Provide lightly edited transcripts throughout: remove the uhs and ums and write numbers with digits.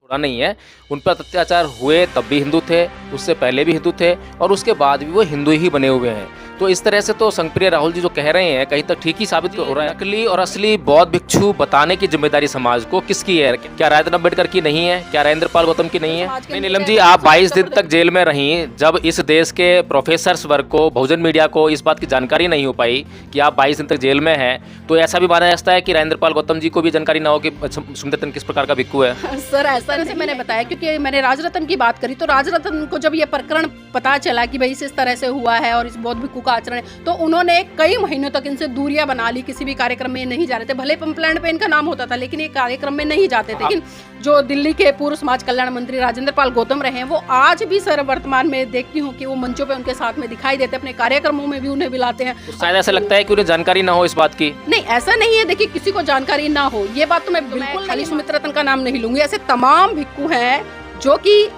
थोड़ा नहीं है, उन पर अत्याचार हुए तब भी हिंदू थे, उससे पहले भी हिंदू थे और उसके बाद भी वो हिंदू ही बने हुए हैं। तो इस तरह से तो संगप्रिय राहुल जी जो कह रहे हैं कहीं तक ठीक ही साबित हो रहा है। नकली और असली बौद्ध भिक्षु बताने की जिम्मेदारी समाज को किसकी है? क्या राय अम्बेडकर की नहीं है? क्या राजेंद्र पाल गौतम की नहीं है? नहीं नीलम जी, आप 22 दिन तक जेल में रही, जब इस देश के प्रोफेसर्स वर्ग को, बहुजन मीडिया को इस बात की जानकारी नहीं हो पाई कि आप 22 दिन तक जेल में हैं, तो ऐसा भी माना जाता है कि राजेंद्र पाल गौतम जी को भी जानकारी ना हो कि सुमित किस प्रकार का भिक्खु है। सर ऐसा जैसे मैंने बताया, क्योंकि मैंने राजरत्न की बात करी, तो राजरत्न को जब ये प्रकरण पता चला कि भाई इस तरह से हुआ है और इस बौद्ध भिक्खु का आचरण है, तो उन्होंने कई महीनों तक इनसे दूरियां बना ली, किसी भी कार्यक्रम में नहीं जा रहे थे। भले पंपलैंड पे इनका नाम होता था लेकिन ये कार्यक्रम में नहीं जाते थे। लेकिन जो दिल्ली के पूर्व समाज कल्याण मंत्री राजेंद्र पाल गौतम रहे हैं, वो आज भी सर वर्तमान में देखती हूँ कि वो मंचों पे उनके साथ में दिखाई देते, अपने कार्यक्रमों में भी उन्हें बुलाते हैं। तो शायद ऐसा लगता है कि उन्हें जानकारी ना हो इस बात की। नहीं, ऐसा नहीं है, देखिए किसी को जानकारी ना हो ये बात तो मैं बिल्कुल खाली सुमित रतन का नाम नहीं लूंगी। ऐसे तमाम भिक्खु हैं जो कि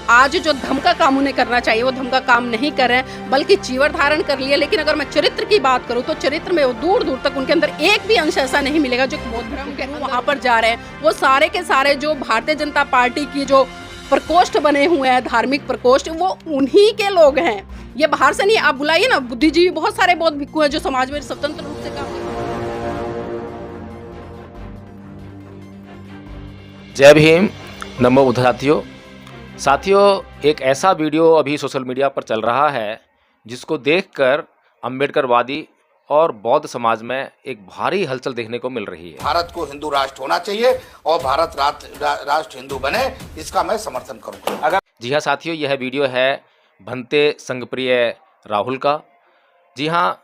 आज जो धर्म का काम उन्हें करना चाहिए वो धर्म का काम नहीं कर रहे हैं, बल्कि चीवर धारण कर लिया। लेकिन अगर मैं चरित्र की बात करूं तो चरित्र में वो दूर दूर तक उनके अंदर एक भी अंश ऐसा नहीं मिलेगा जो बौद्ध धर्म के वहां पर जा रहे हैं। वो सारे के सारे जो भारतीय जनता पार्टी की जो प्रकोष्ठ बने हुए हैं, धार्मिक प्रकोष्ठ, वो उन्हीं के लोग हैं, ये बाहर से नहीं। आप बुलाइए ना, बुद्धिजीवी बहुत सारे बौद्ध भिक्खु हैं जो समाज में स्वतंत्र रूप से काम। जय भीम, नमो बुद्ध। साथियों, एक ऐसा वीडियो अभी सोशल मीडिया पर चल रहा है जिसको देखकर अम्बेडकरवादी और बौद्ध समाज में एक भारी हलचल देखने को मिल रही है। भारत को हिंदू राष्ट्र होना चाहिए और भारत राष्ट्र हिंदू बने, इसका मैं समर्थन करूंगा। जी हाँ साथियों, यह वीडियो है भंते संगप्रिय राहुल का। जी हाँ,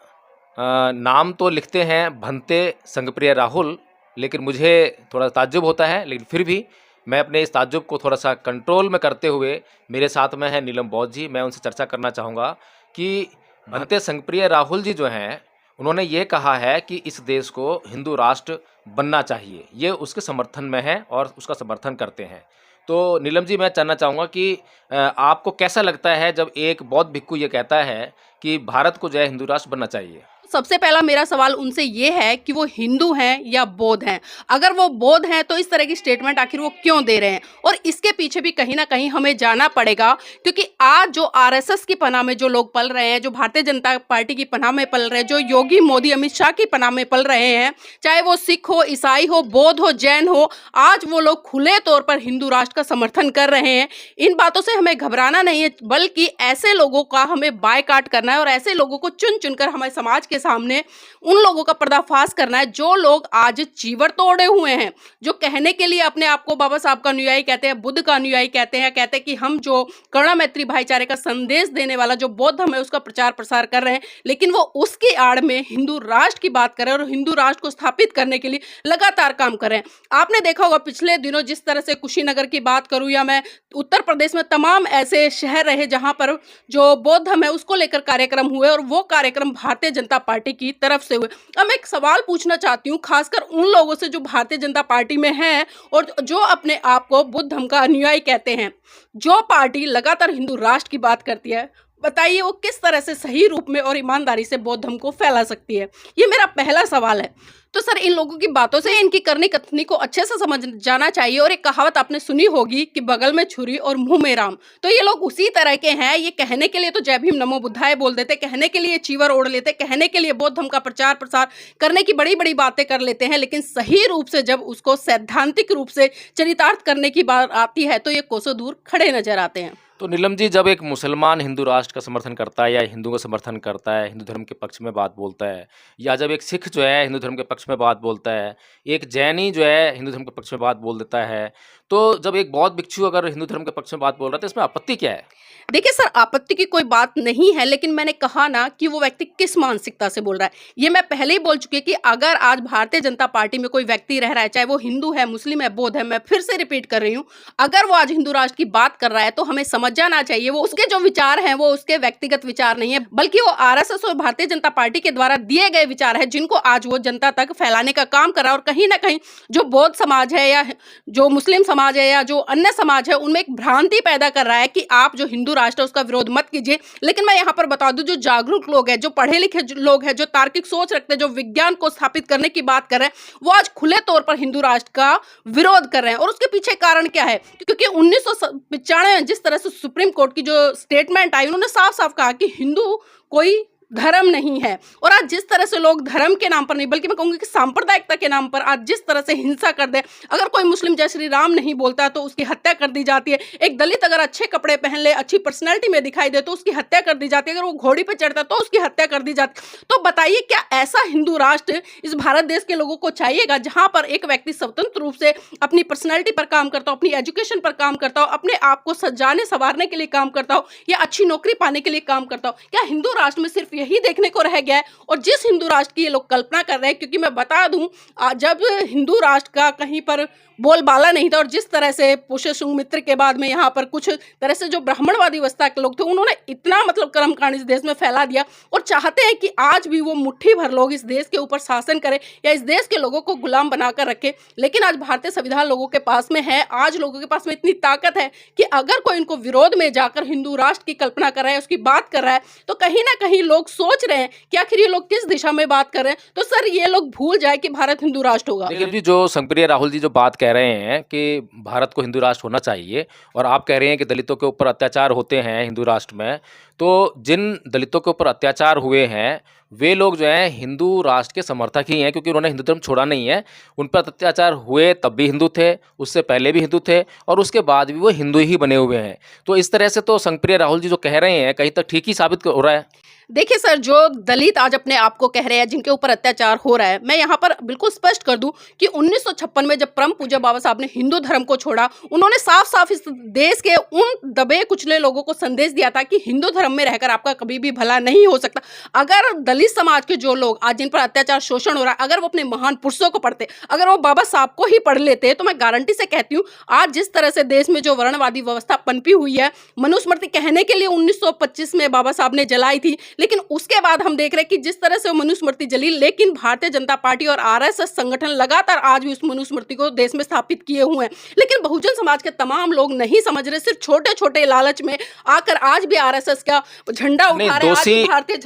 नाम तो लिखते हैं भंते संगप्रिय राहुल, लेकिन मुझे थोड़ा ताज्जुब होता है, लेकिन फिर भी मैं अपने इस ताज्जुब को थोड़ा सा कंट्रोल में करते हुए, मेरे साथ में है नीलम बौद्ध जी, मैं उनसे चर्चा करना चाहूँगा कि भंते संगप्रिय राहुल जी जो हैं, उन्होंने ये कहा है कि इस देश को हिंदू राष्ट्र बनना चाहिए, ये उसके समर्थन में है और उसका समर्थन करते हैं। तो नीलम जी, मैं जानना चाहूँगा कि आपको कैसा लगता है जब एक बौद्ध भिक्खु ये कहता है कि भारत को जो है हिंदू राष्ट्र बनना चाहिए? सबसे पहला मेरा सवाल उनसे ये है कि वो हिंदू हैं या बौद्ध हैं। अगर वो बौद्ध हैं तो इस तरह की स्टेटमेंट आखिर वो क्यों दे रहे हैं? और इसके पीछे भी कहीं ना कहीं हमें जाना पड़ेगा, क्योंकि आज जो आरएसएस की पनाह में जो लोग पल रहे हैं, जो भारतीय जनता पार्टी की पनाह में पल रहे हैं, जो योगी मोदी अमित शाह की पनाह में पल रहे हैं, चाहे वो सिख हो, ईसाई हो, बौद्ध हो, जैन हो, आज वो लोग खुले तौर पर हिंदू राष्ट्र का समर्थन कर रहे हैं। इन बातों से हमें घबराना नहीं है, बल्कि ऐसे लोगों का हमें बायकाट करना है और ऐसे लोगों को चुन चुनकर हमारे समाज के सामने उन लोगों का पर्दाफाश करना है जो लोग आज चीवर तोड़े हुए हैं, जो कहने के लिए अपने आप को बाबा साहब का अनुयायी कहते हैं, बुद्ध का अनुयायी कहते हैं, कहते हैं कि हम जो करुणा मैत्री भाईचारे का संदेश देने वाला जो बौद्ध धर्म है उसका प्रचार प्रसार कर रहे हैं, लेकिन वो उसकी आड़ में हिंदू राष्ट्र की बात कर रहे हैं और हिंदू राष्ट्र को स्थापित करने के लिए लगातार काम कर रहे हैं। आपने देखा होगा पिछले दिनों जिस तरह से कुशीनगर की बात करूं या मैं उत्तर प्रदेश में तमाम ऐसे शहर रहे जहां पर जो बौद्ध धर्म है उसको लेकर कार्यक्रम हुए और वो कार्यक्रम भारतीय जनता पार्टी की तरफ से हुए। अब मैं एक सवाल पूछना चाहती हूँ, खासकर उन लोगों से जो भारतीय जनता पार्टी में हैं और जो अपने आप को बुद्ध धर्म का अनुयायी कहते हैं, जो पार्टी लगातार हिंदू राष्ट्र की बात करती है, बताइए वो किस तरह से सही रूप में और ईमानदारी से बौद्ध धर्म को फैला सकती है? ये मेरा पहला सवाल है। तो सर, इन लोगों की बातों से इनकी करनी कथनी को अच्छे से समझ जाना चाहिए। और एक कहावत आपने सुनी होगी कि बगल में छुरी और मुंह में राम, तो ये लोग उसी तरह के हैं। ये कहने के लिए तो जय भीम नमो बुद्धाय बोल देते, कहने के लिए चीवर ओढ़ लेते, कहने के लिए बौद्ध धर्म का प्रचार प्रसार करने की बड़ी बड़ी बातें कर लेते हैं, लेकिन सही रूप से जब उसको सैद्धांतिक रूप से चरितार्थ करने की बात आती है तो ये कोसों दूर खड़े नजर आते हैं। तो नीलम जी, जब एक मुसलमान हिंदू राष्ट्र का समर्थन करता है या हिंदू का समर्थन करता है, हिंदू धर्म के पक्ष में बात बोलता है, या जब एक सिख जो है हिंदू धर्म के पक्ष में बात बोलता है, एक जैनी जो है हिंदू धर्म के पक्ष में बात बोल देता है, तो जब एक बौद्ध भिक्षु अगर हिंदू धर्म के पक्ष में बात बोल रहा है तो इसमें आपत्ति क्या है? देखिए सर, आपत्ति की कोई बात नहीं है, लेकिन मैंने कहा ना कि वो व्यक्ति किस मानसिकता से बोल रहा है। ये मैं पहले ही बोल चुकी कि अगर आज भारतीय जनता पार्टी में कोई व्यक्ति रह रहा है, चाहे वो हिंदू है, मुस्लिम है, बौद्ध है, मैं फिर से रिपीट कर रही हूँ, अगर वो आज हिंदू राष्ट्र की बात कर रहा है तो हमें समझ समझ जाना चाहिए, वो उसके जो विचार हैं वो उसके व्यक्तिगत विचार नहीं है, बल्कि वो आरएसएस और भारतीय जनता पार्टी के द्वारा दिए गए विचार है, जिनको आज वो जनता तक फैलाने का काम कर रहा है। और कहीं ना कहीं जो बौद्ध समाज है या जो मुस्लिम समाज है या जो अन्य समाज है, उनमें एक भ्रांति पैदा कर रहा है कि आप जो हिंदू राष्ट्र है उसका विरोध मत कीजिए। लेकिन मैं यहाँ पर बता दूं, जो जागरूक लोग हैं, जो पढ़े लिखे लोग हैं, जो तार्किक सोच रखते हैं, जो विज्ञान को स्थापित करने की बात कर रहे हैं, वो आज खुले तौर पर हिंदू राष्ट्र का विरोध कर रहे हैं। और उसके पीछे कारण क्या है? क्योंकि 1995 में जिस तरह से सुप्रीम कोर्ट की जो स्टेटमेंट आई, उन्होंने साफ साफ कहा कि हिंदू कोई धर्म नहीं है। और आज जिस तरह से लोग धर्म के नाम पर नहीं, बल्कि मैं कहूंगी कि सांप्रदायिकता के नाम पर आज जिस तरह से हिंसा कर दे, अगर कोई मुस्लिम जय श्री राम नहीं बोलता तो उसकी हत्या कर दी जाती है। एक दलित अगर अच्छे कपड़े पहन ले, अच्छी पर्सनैलिटी में दिखाई दे तो उसकी हत्या कर दी जाती है। अगर वो घोड़ी पर चढ़ता तो उसकी हत्या कर दी जाती। तो बताइए, क्या ऐसा हिंदू राष्ट्र इस भारत देश के लोगों को चाहिएगा, जहां पर एक व्यक्ति स्वतंत्र रूप से अपनी पर्सनैलिटी पर काम करता हो, अपनी एजुकेशन पर काम करता हो, अपने आप को सजाने संवारने के लिए काम करता हो, या अच्छी नौकरी पाने के लिए काम करता हो? क्या हिंदू राष्ट्र में सिर्फ यही देखने को रह गया है? और जिस हिंदू राष्ट्र की ये लोग कल्पना कर रहे हैं, क्योंकि मैं बता दूं, जब हिंदू राष्ट्र का कहीं पर बोलबाला नहीं था, और जिस तरह से पुष्य सुमित्र के बाद में यहाँ पर कुछ तरह से जो ब्राह्मणवादी अवस्था के लोग थे, उन्होंने इतना मतलब कर्मकांड इस देश में फैला दिया, और चाहते हैं कि आज भी वो मुट्ठी भर लोग इस देश के ऊपर शासन करें या इस देश के लोगों को गुलाम बनाकर रखें। लेकिन आज भारतीय संविधान लोगों के पास में है, आज लोगों के पास में इतनी ताकत है कि अगर कोई इनको विरोध में जाकर हिंदू राष्ट्र की कल्पना कर रहा है, उसकी बात कर रहा है, तो कहीं ना कहीं लोग सोच रहे हैं कि आखिर ये लोग किस दिशा में बात कर रहे हैं। तो सर, ये लोग भूल जाए कि भारत हिंदू राष्ट्र होगा। लेकिन जी, जो संगप्रिय राहुल जी जो बात कह रहे हैं कि भारत को हिंदू राष्ट्र होना चाहिए, और आप कह रहे हैं कि दलितों के ऊपर अत्याचार होते हैं हिंदू राष्ट्र में, तो जिन दलितों के ऊपर अत्याचार हुए हैं वे लोग जो हैं हिंदू राष्ट्र के समर्थक ही हैं, क्योंकि उन्होंने हिंदू धर्म छोड़ा नहीं है। उन पर अत्याचार हुए तब भी हिंदू थे, उससे पहले भी हिंदू थे, और उसके बाद भी वो हिंदू ही बने हुए हैं। तो इस तरह से तो संगप्रिय राहुल जी जो कह रहे हैं कहीं तक ठीक ही साबित हो रहा है। देखिए सर, जो दलित आज अपने आप को कह रहे हैं, जिनके ऊपर अत्याचार हो रहा है, मैं यहाँ पर बिल्कुल स्पष्ट कर दूं कि 1956 में जब परम पूज्य बाबा साहब ने हिंदू धर्म को छोड़ा, उन्होंने साफ साफ इस देश के उन दबे कुचले लोगों को संदेश दिया था कि हिंदू धर्म में रहकर आपका कभी भी भला नहीं हो सकता। अगर दलित समाज के जो लोग आज जिन पर अत्याचार शोषण हो रहा है, अगर वो अपने महान पुरुषों को पढ़ते, अगर वो बाबा साहब को ही पढ़ लेते, तो मैं गारंटी से कहती हूँ आज जिस तरह से देश में जो वर्णवादी व्यवस्था पनपी हुई है, मनुस्मृति कहने के लिए 1925 में बाबा साहब ने जलाई थी, लेकिन उसके बाद हम देख रहे हैं कि जिस तरह से वो मनुस्मृति जली, लेकिन भारतीय जनता पार्टी और आरएसएस संगठन लगातार आज भी उस मनुस्मृति को देश में स्थापित किए हुए हैं। लेकिन बहुजन समाज के तमाम लोग नहीं समझ रहे, सिर्फ छोटे छोटे लालच में आकर आज भी आरएसएस का झंडा उठा रहे हैं, आज भी भारतीय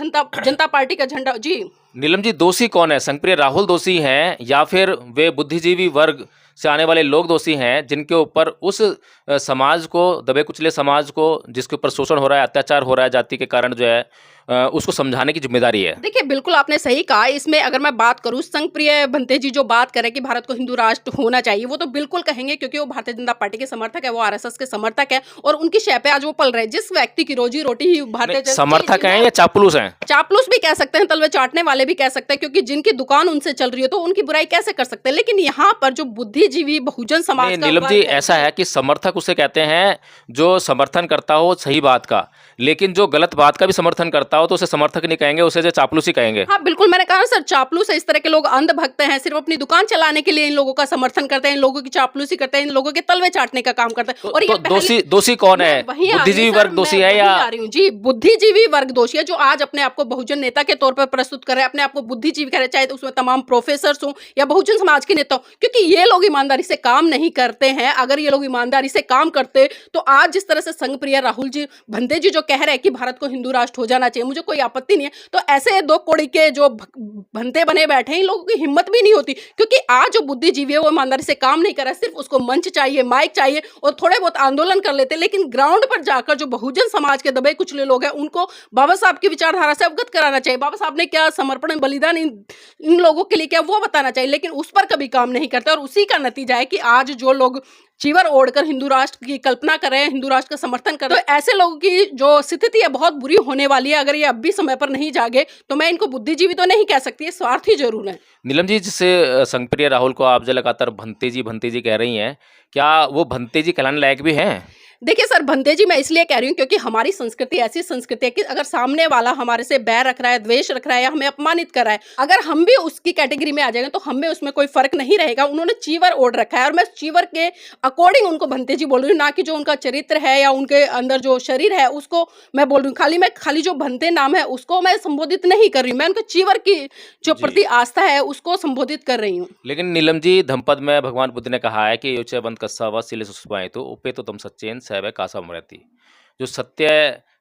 जनता पार्टी का झंडा। जी नीलम जी, दोषी कौन है? संगप्रिय राहुल दोषी हैं या फिर वे बुद्धिजीवी वर्ग से आने वाले लोग दोषी हैं, जिनके ऊपर उस समाज को, दबे कुचले समाज को, जिसके ऊपर शोषण हो रहा है, अत्याचार हो रहा है जाति के कारण, जो है उसको समझाने की जिम्मेदारी है? देखिए, बिल्कुल आपने सही कहा। इसमें अगर मैं बात करूं, संगप्रिय भंते जी जो बात करें कि भारत को हिंदू राष्ट्र होना चाहिए, वो तो बिल्कुल कहेंगे, क्योंकि वो भारतीय जनता पार्टी के समर्थक है, वो आरएसएस के समर्थक है, और उनकी शय पे आज वो पल रहे हैं। जिस व्यक्ति की रोजी रोटी ही भारतीय समर्थक हैं या चापलूस हैं? चापलूस भी कह सकते हैं, तलवे चाटने वाले भी कह सकते हैं, क्योंकि जिनकी दुकान उनसे चल रही है तो उनकी बुराई कैसे कर सकते हैं। लेकिन यहाँ पर जो बुद्धिजीवी बहुजन समाज का नीलम जी, ऐसा है कि समर्थक उसे कहते हैं जो समर्थन करता हो सही बात का, लेकिन जो गलत बात का भी समर्थन करता हो तो उसे समर्थक नहीं कहेंगे, उसे जो चापलूसी कहेंगे। हाँ बिल्कुल, मैंने कहा सर, चापलूस है। इस तरह के लोग अंधभक्त हैं, सिर्फ अपनी दुकान चलाने के लिए इन लोगों का समर्थन करते हैं, इन लोगों की चापलूसी करते हैं, इन लोगों के तलवे चाटने का काम करते हैं। और ये दोषी कौन है? बुद्धिजीवी वर्ग दोषी है या? जी, बुद्धिजीवी वर्ग दोषी है, जो आज अपने आप को बहुजन नेता के तौर पर प्रस्तुत कर रहे हैं, अपने आप को बुद्धिजीवी कह रहे हैं, चाहे तो उसमें तमाम प्रोफेसर हो या बहुजन समाज के नेता हो, क्योंकि ये लोग ईमानदारी से काम नहीं करते हैं। अगर ये लोग ईमानदारी से काम करते तो आज जिस तरह से संगप्रिय राहुल जी भंते जी जो कह रहे हैं कि भारत को हिंदू राष्ट्र हो जाना चाहिए, मुझे कोई आपत्ति नहीं है। तो ऐसे दो कोड़ी के जो भंते बने बैठे हैं, इन लोगों की हिम्मत भी नहीं होती, क्योंकि आज जो बुद्धिजीवी है वो ईमानदारी से काम नहीं कर रहा है, सिर्फ उसको मंच चाहिए, माइक चाहिए, और थोड़े बहुत आंदोलन कर लेते हैं। लेकिन ग्राउंड पर जाकर जो बहुजन समाज के दबे कुचले लोग हैं, उनको बाबा साहब की विचारधारा से अवगत कराना चाहिए। बाबा साहब ने क्या समर्पण बलिदान इन लोगों के लिए क्या, वो बताना चाहिए, लेकिन उस पर कभी काम नहीं करता। और उसी का नतीजा है कि आज जो लोग चीवर ओढ़कर हिंदू राष्ट्र की कल्पना कर रहे हैं, हिंदू राष्ट्र का समर्थन कर रहे हैं, तो ऐसे लोगों की जो स्थिति है बहुत बुरी होने वाली है। अगर ये अब भी समय पर नहीं जागे तो मैं इनको बुद्धिजीवी तो नहीं कह सकती, स्वार्थी जरूर है। नीलम जी, जिससे संगप्रिय राहुल को आप जो लगातार भंते जी कह रही हैं, क्या वो भंते जी कहलाने लायक भी हैं? देखिए सर, भंते जी मैं इसलिए कह रही हूँ क्योंकि हमारी संस्कृति ऐसी संस्कृति है कि अगर सामने वाला हमारे से बैर रख रहा है, द्वेष रख रहा है या हमें अपमानित कर रहा है, अगर हम भी उसकी कैटेगरी में आ जाएंगे तो हमें उसमें कोई फर्क नहीं रहेगा। उन्होंने चीवर ओढ़ रखा है और मैं चीवर के अकॉर्डिंग उनको भंते जी बोल रही हूँ, ना कि जो उनका चरित्र है या उनके अंदर जो शरीर है उसको मैं बोल रही हूँ। मैं खाली जो भंते नाम है उसको मैं संबोधित नहीं कर रही हूँ, मैं उनको चीवर की जो जी। प्रति आस्था है उसको संबोधित कर रही हूँ। लेकिन नीलम जी, धम्पद में भगवान बुद्ध ने कहा है कि योचे बंद कस्सा व सिले सुसुपाए तो उपे तो तुम सच्चेन सैव कासा मृति। जो सत्य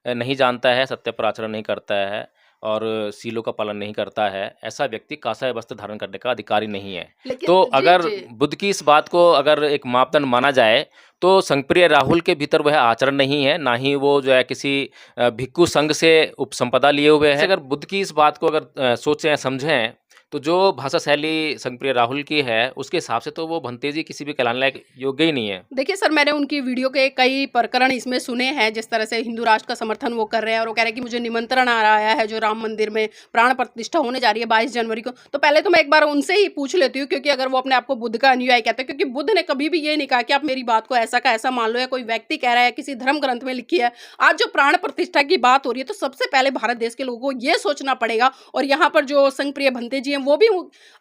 नहीं जानता है, सत्य पर आचरण नहीं करता है और सीलों का पालन नहीं करता है, ऐसा व्यक्ति कासा वस्त्र धारण करने का अधिकारी नहीं है। तो अगर बुद्ध की इस बात को अगर एक मापदंड माना जाए तो संगप्रिय राहुल के भीतर वह आचरण नहीं है, ना ही वो जो है किसी भिक्खु संघ से उपसंपदा लिए हुए है। अगर बुद्ध की इस बात को अगर सोचें समझें तो जो भाषा शैली संगप्रिय राहुल की है उसके हिसाब से तो वो भंते जी किसी भी कहलाने लायक योग्य ही नहीं है। देखिए सर, मैंने उनकी वीडियो के कई प्रकरण इसमें सुने हैं, जिस तरह से हिंदू राष्ट्र का समर्थन वो कर रहे हैं और वो कह रहे हैं कि मुझे निमंत्रण आ रहा है जो राम मंदिर में प्राण प्रतिष्ठा होने जा रही है 22 जनवरी को। तो पहले तो मैं एक बार उनसे ही पूछ लेती हूँ, क्योंकि अगर वो अपने आप को बुद्ध का अनुयायी कहते हैं, क्योंकि बुद्ध ने कभी भी ये नहीं कहा कि आप मेरी बात को ऐसा का ऐसा मान लो, या कोई व्यक्ति कह रहा है किसी धर्म ग्रंथ में लिखी है। आज जो प्राण प्रतिष्ठा की बात हो रही है तो सबसे पहले भारत देश के लोगों को ये सोचना पड़ेगा, और यहाँ पर जो संगप्रिय भंते जी हैं वो भी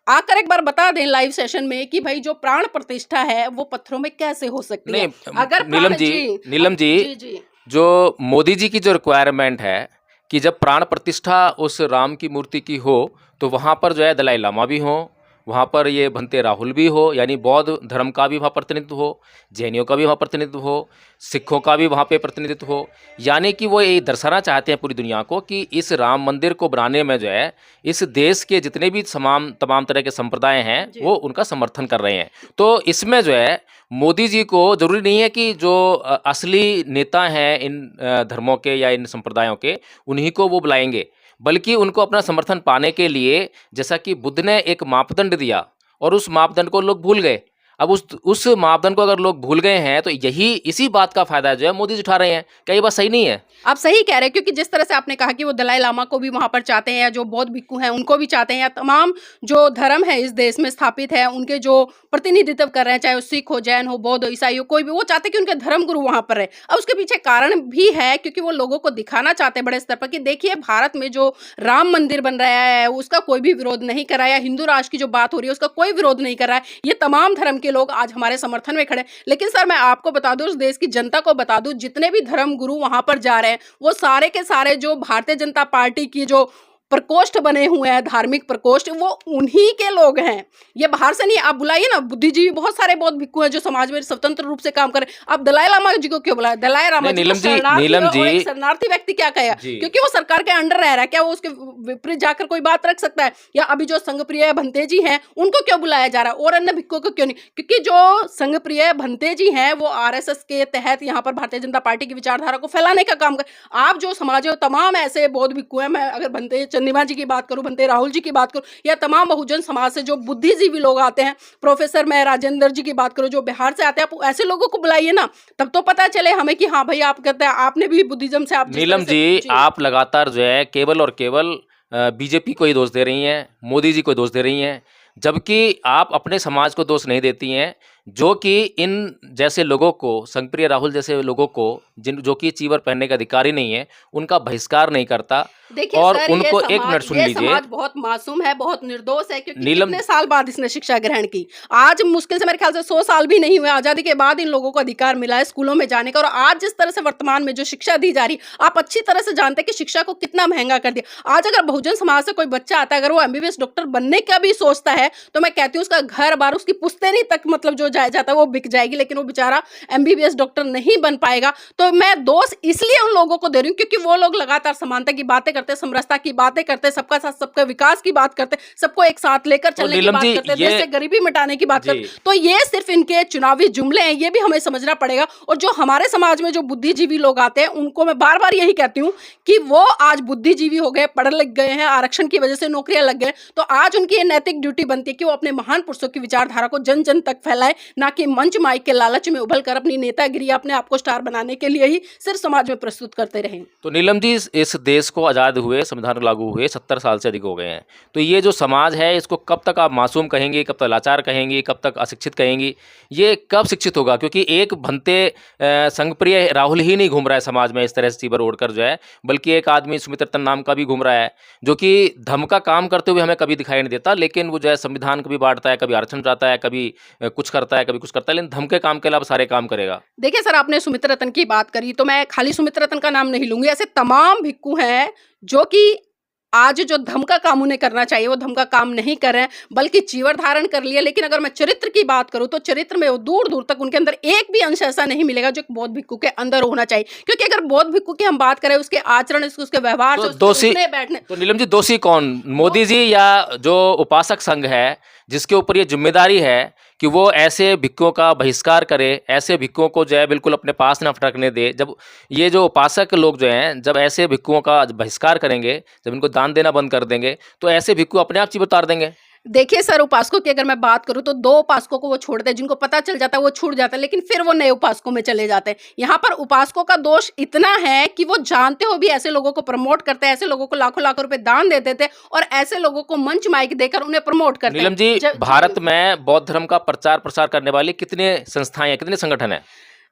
आकर एक बार बता दें लाइव सेशन में कि भाई जो प्राण प्रतिष्ठा है वो पत्थरों में कैसे हो सकती है। अगर नीलम जी, जो मोदी जी की जो रिक्वायरमेंट है कि जब प्राण प्रतिष्ठा उस राम की मूर्ति की हो तो वहाँ पर जो है दलाई लामा भी हो, वहाँ पर ये भंते राहुल भी हो, यानी बौद्ध धर्म का भी वहाँ प्रतिनिधित्व हो, जैनियों का भी वहाँ प्रतिनिधित्व हो, सिखों का भी वहाँ पे प्रतिनिधित्व हो। यानी कि वो ये दर्शाना चाहते हैं पूरी दुनिया को कि इस राम मंदिर को बनाने में जो है इस देश के जितने भी तमाम तरह के संप्रदाय हैं वो उनका समर्थन कर रहे हैं। तो इसमें जो है मोदी जी को जरूरी नहीं है कि जो असली नेता हैं इन धर्मों के या इन संप्रदायों के उन्हीं को वो बुलाएंगे, बल्कि उनको अपना समर्थन पाने के लिए जैसा कि बुद्ध ने एक मापदंड दिया और उस मापदंड को लोग भूल गए। अब उस मापदंड को अगर लोग भूल गए हैं तो इसी बात का फायदा जो है मोदी जी उठा रहे हैं। क्या ये बात सही नहीं है? आप सही कह रहे हैं, क्योंकि जिस तरह से आपने कहा कि वो दलाई लामा को भी वहां पर चाहते हैं, या जो बौद्ध भिक्खु हैं उनको भी चाहते हैं, या तमाम जो धर्म है इस देश में स्थापित है उनके जो प्रतिनिधित्व कर रहे हैं, चाहे वो सिख हो, जैन हो, बौद्ध हो, ईसाई हो, कोई भी, वो चाहते हैं कि उनके धर्म गुरु वहां पर रहे। अब उसके पीछे कारण भी है, क्योंकि वो लोगों को दिखाना चाहते हैं बड़े स्तर पर कि देखिए भारत में जो राम मंदिर बन रहा है उसका कोई भी विरोध नहीं कर रहा है, या हिंदू राष्ट्र की जो बात हो रही है उसका कोई विरोध नहीं कर रहा है। ये तमाम धर्म के लोग आज हमारे समर्थन में खड़े। लेकिन सर मैं आपको बता दूं, उस देश की जनता को बता दूं, जितने भी धर्म गुरु वहां पर जा रहे हैं वो सारे के सारे जो भारतीय जनता पार्टी की जो प्रकोष्ठ बने हुए हैं, धार्मिक प्रकोष्ठ, वो उन्हीं के लोग हैं। ये बाहर से नहीं। आप बुलाइए ना, बुद्धिजीवी बहुत सारे बौद्ध भिक्खु हैं जो समाज में स्वतंत्र रूप से काम कर रहे हैं। आप दलाई लामा जी को क्यों बुलाए? दलाई लामा जी शरणार्थी व्यक्ति क्या कहेगा? क्योंकि वो सरकार के अंडर रह रहा है, क्या वो उसके विपरीत जाकर कोई बात रख सकता है? या अभी जो संघप्रिय भंते जी हैं उनको क्यों बुलाया जा रहा है और अन्य भिक्खुओं को क्यों नहीं? क्योंकि जो संघप्रिय भंते जी हैं वो आरएसएस के तहत यहाँ पर भारतीय जनता पार्टी की विचारधारा को फैलाने का काम कर। आप जो समाज में तमाम ऐसे बौद्ध भिक्खु हैं, मैं अगर भंते चंद्रिमा जी की बात करूं, भंते राहुल जी की बात करूं, या तमाम बहुजन समाज से जो बुद्धिजीवी लोग आते हैं, प्रोफेसर मैं राजेंद्र जी की बात करूं जो बिहार से आते हैं, आप ऐसे लोगों को बुलाइए ना, तब तो पता चले हमें कि हाँ भाई आप कहते हैं आपने भी बुद्धिज्म से आप। नीलम जी, आप लगातार जो है केवल और केवल बीजेपी को ही दोष दे रही हैं, मोदी जी को दोष दे रही हैं, जबकि आप अपने समाज को दोष नहीं देती हैं, जो कि इन जैसे लोगों को, संघप्रिय राहुल जैसे लोगों को जो कि चीवर पहनने का अधिकारी नहीं है, उनका बहिष्कार नहीं करता। और उनको एक मिनट सुन लीजिए, समाज बहुत मासूम है, बहुत निर्दोष है, क्योंकि कितने साल बाद इसने शिक्षा ग्रहण की। आज मुश्किल से मेरे ख्याल से 100 साल भी नहीं हुए, आजादी के बाद इन लोगों को अधिकार मिला है स्कूलों में जाने का। और आज जिस तरह से वर्तमान में जो शिक्षा दी जा रही, आप अच्छी तरह से जानते हैं कि शिक्षा को कितना महंगा कर दिया। आज अगर बहुजन समाज से कोई बच्चा आता है, अगर वो एमबीबीएस डॉक्टर बनने का भी सोचता है, तो मैं कहती हूँ उसका घर बार, उसकी पुश्तैनी तक मतलब जो जाया जाता है वो बिक जाएगी, लेकिन वो बेचारा एमबीबीएस डॉक्टर नहीं बन पाएगा। तो मैं दोष इसलिए उन लोगों को दे रही हूँ क्योंकि वो लोग लगातार समानता की बातें करते, समरसता की बातें करते, सबका साथ सबका विकास की बात करते, सबको एक साथ लेकर चलने की बात करते, देश से गरीबी मिटाने की बात करते। तो ये सिर्फ इनके चुनावी जुमले हैं, ये भी हमें समझना पड़ेगा। और जो हमारे समाज में जो बुद्धिजीवी लोग आते हैं उनको मैं बार बार यही कहती हूँ कि वो आज बुद्धिजीवी हो गए, पढ़ लिख गए हैं, आरक्षण की वजह से नौकरियां लग गए, तो आज उनकी ये नैतिक ड्यूटी बनती है कि वो अपने महान पुरुषों की विचारधारा को जन जन तक फैलाए, ना कि मंच माइक के लालच में उभल कर अपनी नेतागिरी अपने आप को स्टार बनाने के लिए ही सिर्फ समाज में प्रस्तुत करते रहे। तो नीलम जी, इस देश को आज़ाद हुए, संविधान लागू हुए 70 साल से अधिक हो गए हैं। तो ये जो समाज है, इसको कब तक आप मासूम कहेंगी, कब तक लाचार कहेंगी, कब तक अशिक्षित कहेंगी? ये कब शिक्षित होगा? क्योंकि एक भंते संघप्रिय राहुल ही नहीं घूम रहा है समाज में इस तरह से चीबर ओढ़कर जो है, बल्कि एक आदमी सुमित रतन नाम का भी घूम रहा है, जो कि धर्म का काम करते हुए हमें कभी दिखाई नहीं देता। लेकिन वो जो है संविधान कभी बांटता है, कभी आरक्षण चाहता है, कभी कुछ करता है, कभी कुछ करता है, लेकिन धर्म के काम के अलावा सारे काम करेगा। देखिए सर, आपने सुमित रतन की बात करी तो मैं खाली सुमित रतन का नाम नहीं लूंगी। ऐसे तमाम भिक्खु हैं जो कि आज जो धर्म का काम उन्हें करना चाहिए वो धर्म का काम नहीं कर रहे हैं, बल्कि चीवर धारण कर लिए। लेकिन अगर मैं चरित्र की बात करूं तो चरित्र में वो दूर दूर तक उनके अंदर एक भी अंश ऐसा नहीं मिलेगा जो एक बौद्ध भिक्खु के अंदर होना चाहिए। क्योंकि अगर बौद्ध भिक्खु की हम बात करें, उसके आचरण से, उसके व्यवहार से, दोषी उठने बैठने, तो नीलम जी, दोषी कौन? मोदी जी या जो उपासक संघ है, जिसके ऊपर ये जिम्मेदारी है कि वो ऐसे भिक्खुओं का बहिष्कार करे, ऐसे भिक्खुओं को जो है बिल्कुल अपने पास न फटकने दे। जब ये जो उपासक लोग जो हैं, जब ऐसे भिक्खुओं का बहिष्कार करेंगे, जब इनको दान देना बंद कर देंगे, तो ऐसे भिक्खु अपने आप चीबर उतार देंगे। देखिए सर, उपासकों की अगर मैं बात करूं तो 2 उपासकों को वो छोड़ते हैं, जिनको पता चल जाता है वो छूट जाता है, लेकिन फिर वो नए उपासकों में चले जाते हैं। यहाँ पर उपासकों का दोष इतना है कि वो जानते हो भी ऐसे लोगों को प्रमोट करते हैं, ऐसे लोगों को लाखों लाखों रुपए दान देते थे और ऐसे लोगों को मंच माइक देकर उन्हें प्रमोट करते हैं। नीलम जी, भारत में बौद्ध धर्म का प्रचार प्रसार करने वाले कितने संस्थाएं हैं, कितने संगठन हैं?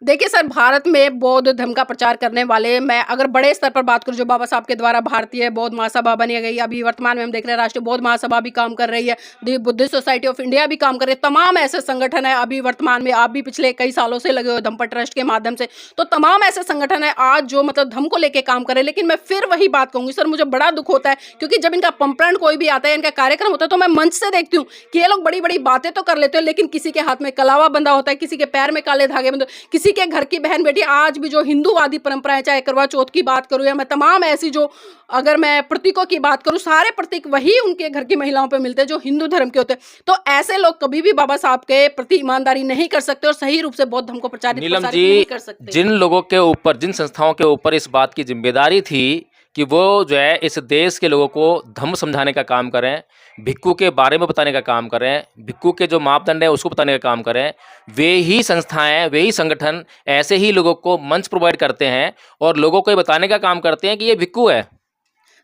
देखिए सर, भारत में बौद्ध धर्म का प्रचार करने वाले, मैं अगर बड़े स्तर पर बात करूं, जो बाबा साहब के द्वारा भारतीय बौद्ध महासभा बनी गई, अभी वर्तमान में हम देख रहे हैं राष्ट्रीय बौद्ध महासभा भी काम कर रही है, दी बुद्धिस्ट सोसाइटी ऑफ इंडिया भी काम कर रही है। तमाम ऐसे संगठन है अभी वर्तमान में, आप भी पिछले कई सालों से लगे हुए धम्म ट्रस्ट के माध्यम से। तो तमाम ऐसे संगठन है आज जो मतलब धर्म को लेकर काम कर रहे हैं। लेकिन मैं फिर वही बात कहूंगी सर, मुझे बड़ा दुख होता है क्योंकि जब इनका पंपरण कोई भी आता है, इनका कार्यक्रम होता है, तो मैं मंच से देखती हूँ कि ये लोग बड़ी बड़ी बातें तो कर लेते हैं, लेकिन किसी के हाथ में कलावा बंधा होता है, किसी के पैर में काले धागे बंधे, किसी के घर की बहन बेटी आज भी जो हिंदूवादी परंपराएं, चाहे करवा चौथ की बात करूं या मैं तमाम ऐसी जो, अगर मैं प्रतीकों की बात करूं, सारे प्रतीक वही उनके घर की महिलाओं पे मिलते हैं जो हिंदू धर्म के होते हैं। तो ऐसे लोग कभी भी बाबा साहब के प्रति ईमानदारी नहीं कर सकते और सही रूप से बौद्ध धर्म को प्रचारित नहीं कर सकते। जिन लोगों के ऊपर, जिन संस्थाओं के ऊपर इस बात की जिम्मेदारी थी कि वो जो है इस देश के लोगों को धर्म समझाने का काम करें, भिक्खु के बारे में बताने का काम करें, भिक्खु के जो मापदंड है उसको बताने का काम करें, वे ही संस्थाएं, वे ही संगठन ऐसे ही लोगों को मंच प्रोवाइड करते हैं और लोगों को ये बताने का काम करते हैं कि ये भिक्खु है।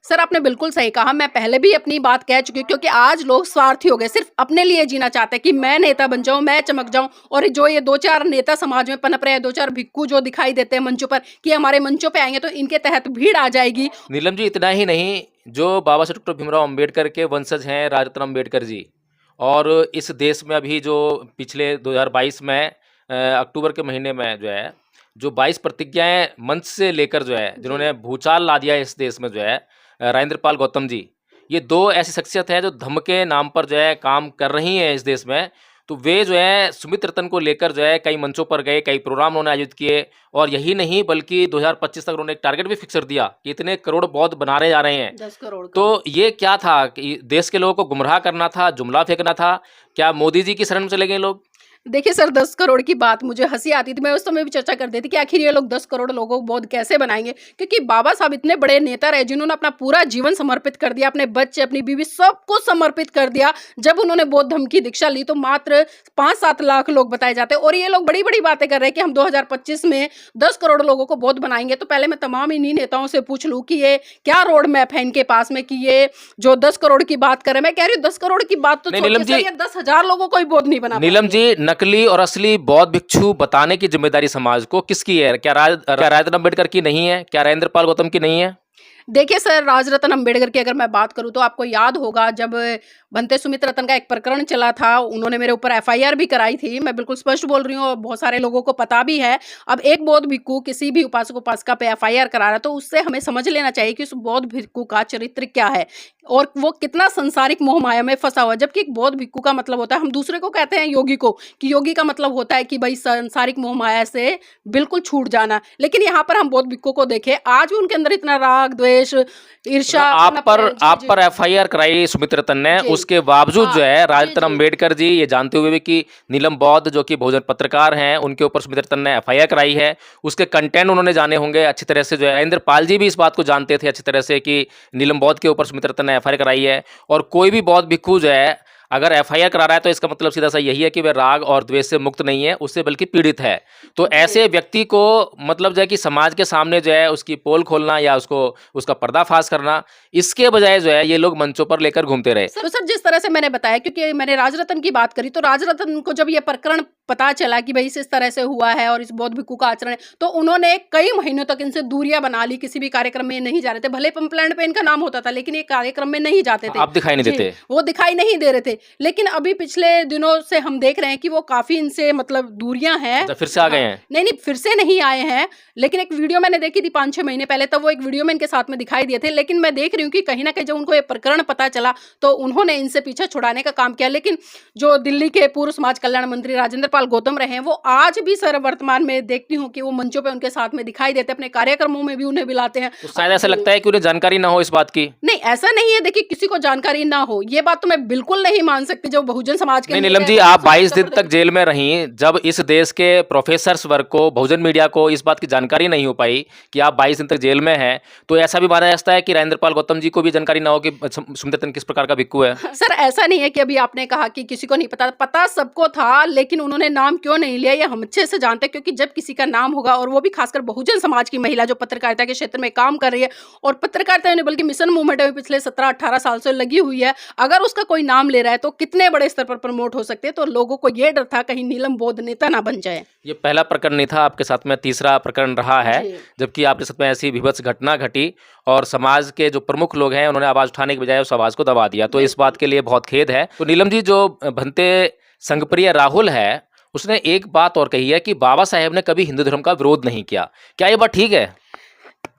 सर, आपने बिल्कुल सही कहा। मैं पहले भी अपनी बात कह चुकी हूँ क्योंकि आज लोग स्वार्थी हो गए, सिर्फ अपने लिए जीना चाहते हैं कि मैं नेता बन जाऊं, मैं चमक जाऊं। और जो ये 2-4 नेता समाज में पनप रहे हैं, 2-4 भिक्खु जो दिखाई देते हैं मंचों पर कि हमारे मंचों पे आएंगे तो इनके तहत भीड़ आ जाएगी। नीलम जी, इतना ही नहीं, जो बाबा साहब डॉक्टर भीमराव अम्बेडकर के वंशज हैं राजा रत्नम अम्बेडकर जी, और इस देश में अभी जो पिछले 2022 में अक्टूबर के महीने में जो है, जो 22 प्रतिज्ञाएं मंच से लेकर जो है, जिन्होंने भूचाल ला दिया इस देश में जो है, राजेंद्र पाल गौतम जी, ये 2 ऐसी शख्सियत हैं जो धम्म के नाम पर जो है काम कर रही हैं इस देश में। तो वे जो है सुमित रतन को लेकर जो है कई मंचों पर गए, कई प्रोग्राम उन्होंने आयोजित किए, और यही नहीं बल्कि 2025 तक उन्होंने एक टारगेट भी फिक्स कर दिया कि इतने करोड़ बौद्ध बना रहे जा रहे हैं। 10 करोड़ का। तो ये क्या था कि देश के लोगों को गुमराह करना था, जुमला फेंकना था? क्या मोदी जी की शरण में चले गए लोग? देखिए सर, 10 करोड़ की बात मुझे हंसी आती थी। मैं उस समय भी चर्चा करती थी कि आखिर ये लोग 10 करोड़ लोगों को बौद्ध कैसे बनाएंगे, क्योंकि बाबा साहब इतने बड़े नेता रहे जिन्होंने अपना पूरा जीवन समर्पित कर दिया, अपने बच्चे, अपनी बीवी, सब कुछ समर्पित कर दिया। जब उन्होंने बौद्ध धर्म की दीक्षा ली तो मात्र 5-7 लाख लोग बताए जाते हैं, और ये लोग बड़ी बड़ी बातें कर रहे हैं कि हम 2025 में 10 करोड़ लोगों को बौद्ध बनाएंगे। तो पहले मैं तमाम इन्हीं नेताओं से पूछ लूँ कि ये क्या रोड मैप है इनके पास में कि ये जो 10 करोड़ की बात कर रहे हैं। मैं कह रही हूँ 10 करोड़ की बात तो छोड़िए सर, ये 10,000 लोगों को ही बौद्ध नहीं बना। नीलम जी, नकली और असली बौद्ध भिक्षु बताने की जिम्मेदारी समाज को किसकी है? क्या राजेंद्र अम्बेडकर की नहीं है? क्या राजेंद्र पाल गौतम की नहीं है? देखिए सर, राजरत्न अम्बेडकर की अगर मैं बात करूं तो आपको याद होगा जब भंते सुमित रतन का एक प्रकरण चला था, उन्होंने मेरे ऊपर FIR भी कराई थी। मैं बिल्कुल स्पष्ट बोल रही हूँ और बहुत सारे लोगों को पता भी है। अब एक बौद्ध भिक्खु किसी भी उपासक उपासिका पे FIR करा रहा है तो उससे हमें समझ लेना चाहिए कि उस बौद्ध भिक्खु का चरित्र क्या है और वो कितना संसारिक मोह माया में फंसा हुआ है। जबकि एक बौद्ध भिक्खु का मतलब होता है, हम दूसरे को कहते हैं योगी को, कि योगी का मतलब होता है कि भाई संसारिक मोह माया से बिल्कुल छूट जाना। लेकिन यहाँ पर हम बौद्ध भिक्खु को देखें, आज भी उनके अंदर इतना राग, द्वेष, ईर्ष्या। आप पर FIR कराई सुमित रतन ने, उसके बावजूद जो है राजरत्न अम्बेडकर जी ये जानते हुए भी कि नीलम बौद्ध जो कि बहुजन पत्रकार हैं उनके ऊपर सुमित रतन ने FIR कराई है, उसके कंटेंट उन्होंने जाने होंगे अच्छी तरह से। जो है राजेंद्र पाल जी भी इस बात को जानते थे अच्छी तरह से कि नीलम बौद्ध के ऊपर सुमित रतन ने FIR कराई है। और कोई भी बौद्ध भिक्खु जो है अगर एफआईआर करा रहा है तो इसका मतलब सीधा सा यही है कि वह राग और द्वेष से मुक्त नहीं है, उससे बल्कि पीड़ित है। तो ऐसे व्यक्ति को मतलब जो है कि समाज के सामने जो है उसकी पोल खोलना या उसको उसका पर्दाफाश करना, इसके बजाय जो है ये लोग मंचों पर लेकर घूमते रहे। तो सर जिस तरह से मैंने बताया, क्योंकि मैंने राजरत्न की बात करी, तो राजरत्न को जब ये प्रकरण पता चला कि भाई इस तरह से हुआ है और इस बौद्ध भिक्खु का आचरण है, तो उन्होंने कई महीनों तक इनसे दूरियां बना ली, किसी भी कार्यक्रम में नहीं जा रहे थे। भले पंपलैंड पे इनका नाम होता था लेकिन ये कार्यक्रम में नहीं जाते थे। आप दिखाई नहीं जी, देते। वो दिखाई नहीं दे रहे थे। लेकिन अभी पिछले दिनों से हम देख रहे हैं कि वो काफी इनसे मतलब दूरियां हैं। अच्छा, फिर से आ गए हैं? नहीं नहीं, फिर से नहीं आए हैं, लेकिन एक वीडियो मैंने देखी थी 5-6 महीने पहले, तब वो एक वीडियो में इनके साथ में दिखाई दिए थे। लेकिन मैं देख रही हूँ कि कहीं ना कहीं जब उनको ये प्रकरण पता चला तो उन्होंने इनसे पीछे छुड़ाने का काम किया। लेकिन जो दिल्ली के पूर्व समाज कल्याण मंत्री राजेंद्र पाल गौतम रहे हैं, वो आज भी सर वर्तमान में देखती हूँ कि वो मंचों पे उनके साथ में दिखाई देते हैं, अपने कार्यक्रमों में भी उन्हें बुलाते हैं। तो शायद ऐसा लगता है कि उन्हें जानकारी ना हो इस बात की। नहीं, ऐसा नहीं है, देखिए किसी को जानकारी ना हो ये बात तो मैं बिल्कुल नहीं मान सकती। जो बहुजन समाज के नहीं नीलम जी, आप 22 दिन तक जेल में रही, जब इस देश के प्रोफेसर्स वर्ग को, बहुजन मीडिया को इस बात की जानकारी नहीं हो पाई कि आप 22 दिन तक जेल में हैं, तो ऐसा भी माना जाता है कि राजेंद्र पाल गौतम जी को भी जानकारी ना हो कि सुमित दत्तन किस प्रकार का भिक्खु है। सर ऐसा नहीं है कि अभी आपने कहा कि किसी को नहीं पता, पता सबको था, लेकिन उन्होंने नाम क्यों नहीं लिया ये हम अच्छे से जानते हैं। क्योंकि जब किसी का नाम होगा, और वो भी खासकर बहुजन समाज की महिला जो पत्रकारिता के क्षेत्र में काम कर रही है, और पत्रकारिता ने बल्कि मिशन मूवमेंट में पिछले 17-18 साल से लगी हुई है, अगर उसका कोई नाम ले रहा है तो कितने बड़े स्तर पर प्रमोट हो सकते हैं। तो लोगों को ये डर था कहीं नीलम बौद्ध नेता ना बन जाए। ये पहला प्रकरण नहीं था, आपके साथ में तीसरा प्रकरण रहा है जबकि आपके साथ में ऐसी विभत्स घटना घटी और समाज के जो प्रमुख लोग हैं उन्होंने आवाज उठाने के बजाय उस आवाज को दबा दिया। तो इस बात के लिए बहुत खेद है। तो नीलम जी, जो भंते संघप्रिय राहुल है, उसने एक बात और कही है कि बाबा साहेब ने कभी हिंदू धर्म का विरोध नहीं किया। क्या ये बात ठीक है?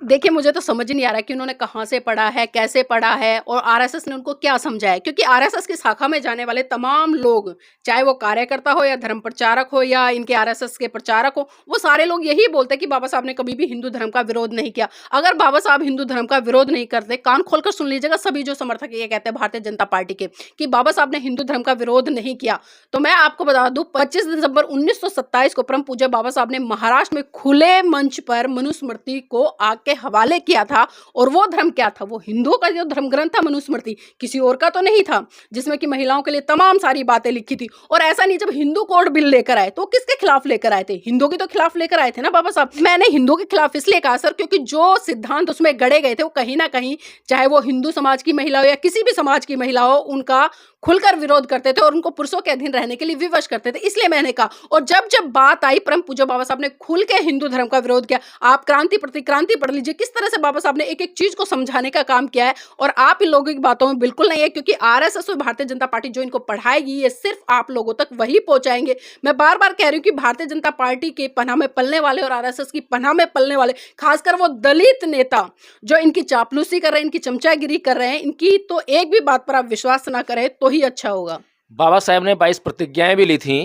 देखिए, मुझे तो समझ नहीं आ रहा कि उन्होंने कहाँ से पढ़ा है, कैसे पढ़ा है, और आरएसएस ने उनको क्या समझाया। क्योंकि आरएसएस की शाखा में जाने वाले तमाम लोग, चाहे वो कार्यकर्ता हो या धर्म प्रचारक हो या इनके आरएसएस के प्रचारक हो, वो सारे लोग यही बोलते हैं कि बाबा साहब ने कभी भी हिंदू धर्म का विरोध नहीं किया। अगर बाबा साहब हिंदू धर्म का विरोध नहीं करते, कान खोलकर सुन लीजिएगा सभी जो समर्थक ये कहते हैं भारतीय जनता पार्टी के कि बाबा साहब ने हिंदू धर्म का विरोध नहीं किया, तो मैं आपको बता दूं 25 दिसंबर 1927 को परम पूज्य बाबा साहब ने महाराष्ट्र में खुले मंच पर मनुस्मृति को आग के हवाले किया था। और वो धर्म क्या था? वो हिंदुओं का जो धर्म ग्रंथ था मनुस्मृति, किसी और का तो नहीं था, जिसमें कि महिलाओं के लिए तमाम सारी बातें लिखी थी। और ऐसा नहीं, जब हिंदू कोड बिल लेकर आए तो किसके खिलाफ लेकर आए थे? हिंदुओं के तो खिलाफ लेकर आए थे ना बाबा साहब। मैंने हिंदुओं के खिलाफ इसलिए कहा सर, क्योंकि जो सिद्धांत उसमें गढ़े गए थे वो कहीं ना कहीं, चाहे वो हिंदू समाज की महिला हो या किसी भी समाज की महिला हो, उनका खुलकर विरोध करते थे और उनको पुरुषों के अधीन रहने के लिए विवश करते थे। इसलिए मैंने कहा, और जब जब बात आई, परम पूज्य बाबा साहब ने खुल के हिंदू धर्म का विरोध किया। आप क्रांति प्रतिक्रांति पढ़ लीजिए, किस तरह से बाबा साहब ने एक एक चीज को समझाने का काम किया है। और आप इन लोगों की बातों में बिल्कुल नहीं है, क्योंकि आरएसएस और भारतीय जनता पार्टी जो इनको पढ़ाएगी, ये सिर्फ आप लोगों तक वही पहुंचाएंगे। मैं बार बार कह रही हूँ कि भारतीय जनता पार्टी के पनाह में पलने वाले और आरएसएस की पनाह में पलने वाले, खासकर वो दलित नेता जो इनकी चापलूसी कर रहे हैं, इनकी चमचागिरी कर रहे हैं, इनकी तो एक भी बात पर आप विश्वास ना करें तो ही अच्छा होगा। बाबा साहेब ने 22 प्रतिज्ञाएं भी ली थी,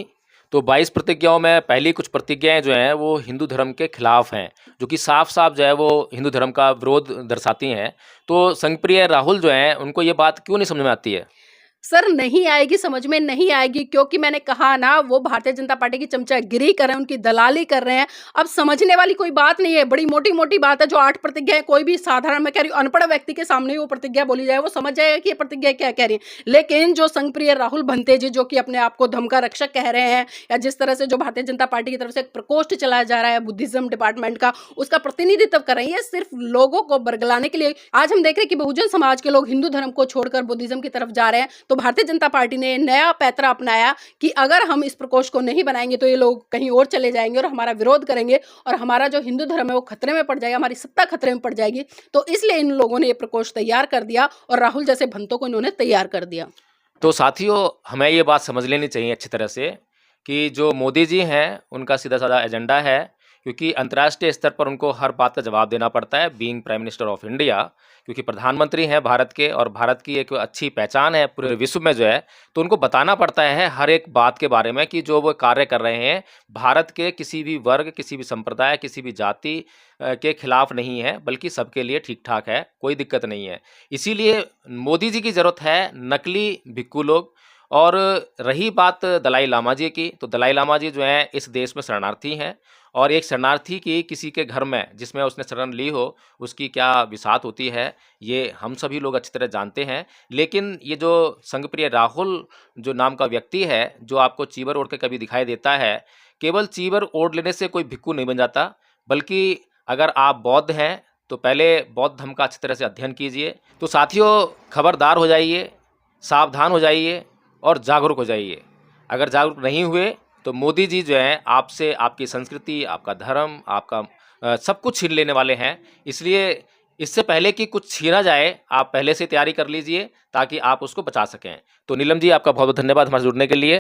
तो 22 प्रतिज्ञाओं में पहली कुछ प्रतिज्ञाएं जो हैं वो हिंदू धर्म के खिलाफ हैं, जो कि साफ साफ जो है वो हिंदू धर्म का विरोध दर्शाती हैं। तो संघप्रिय राहुल जो हैं उनको ये बात क्यों नहीं समझ में आती है? सर नहीं आएगी, समझ में नहीं आएगी, क्योंकि मैंने कहा ना, वो भारतीय जनता पार्टी की चमचागिरी कर रहे हैं, उनकी दलाली कर रहे हैं। अब समझने वाली कोई बात नहीं है, बड़ी मोटी मोटी बात है। जो 8 प्रतिज्ञा है, कोई भी साधारण, मैं कह रही हूँ अनपढ़ व्यक्ति के सामने ही वो प्रतिज्ञा बोली जाए, वो समझ जाएगा कि ये प्रतिज्ञा क्या कह रही है। लेकिन जो संघप्रिय राहुल भंते जी, जो कि अपने आप को धर्म का रक्षक कह रहे हैं, या जिस तरह से जो भारतीय जनता पार्टी की तरफ से एक प्रकोष्ठ चलाया जा रहा है बुद्धिज्म डिपार्टमेंट का, उसका प्रतिनिधित्व कर रहे हैं, ये सिर्फ लोगों को बरगलाने के लिए। आज हम देख रहे हैं कि बहुजन समाज के लोग हिंदू धर्म को छोड़कर बुद्धिज्म की तरफ जा रहे हैं, तो भारतीय जनता पार्टी ने नया पैतरा अपनाया कि अगर हम इस प्रकोष्ठ को नहीं बनाएंगे तो ये लोग कहीं और चले जाएंगे और हमारा विरोध करेंगे, और हमारा जो हिंदू धर्म है वो खतरे में पड़ जाएगा, हमारी सत्ता खतरे में पड़ जाएगी। तो इसलिए इन लोगों ने ये प्रकोष्ठ तैयार कर दिया और राहुल जैसे भंतों को इन्होंने तैयार कर दिया। तो साथियों, हमें ये बात समझ लेनी चाहिए अच्छी तरह से कि जो मोदी जी हैं उनका सीधा साधा एजेंडा है, क्योंकि अंतर्राष्ट्रीय स्तर पर उनको हर बात का जवाब देना पड़ता है, being prime minister of India, क्योंकि प्रधानमंत्री हैं भारत के और भारत की एक अच्छी पहचान है पूरे विश्व में जो है, तो उनको बताना पड़ता है हर एक बात के बारे में कि जो वो कार्य कर रहे हैं भारत के किसी भी वर्ग, किसी भी संप्रदाय, किसी भी जाति के खिलाफ नहीं है, बल्कि सबके लिए ठीक ठाक है, कोई दिक्कत नहीं है। इसीलिए मोदी जी की ज़रूरत है नकली भिक्खु लोग। और रही बात दलाई लामा जी की, तो दलाई लामा जी जो हैं इस देश में शरणार्थी हैं और एक शरणार्थी की किसी के घर में जिसमें उसने शरण ली हो, उसकी क्या बिसात होती है, ये हम सभी लोग अच्छी तरह जानते हैं। लेकिन ये जो संघप्रिय राहुल जो नाम का व्यक्ति है, जो आपको चीवर ओढ़ के कभी दिखाई देता है, केवल चीवर ओढ़ लेने से कोई भिक्खु नहीं बन जाता, बल्कि अगर आप बौद्ध हैं तो पहले बौद्ध धर्म का अच्छी तरह से अध्ययन कीजिए। तो साथियों, खबरदार हो जाइए, सावधान हो जाइए और जागरूक हो जाइए। अगर जागरूक नहीं हुए तो मोदी जी जो हैं आपसे आपकी संस्कृति, आपका धर्म, आपका सब कुछ छीन लेने वाले हैं। इसलिए इससे पहले कि कुछ छीना जाए, आप पहले से तैयारी कर लीजिए ताकि आप उसको बचा सकें। तो नीलम जी, आपका बहुत बहुत धन्यवाद हमारे जुड़ने के लिए।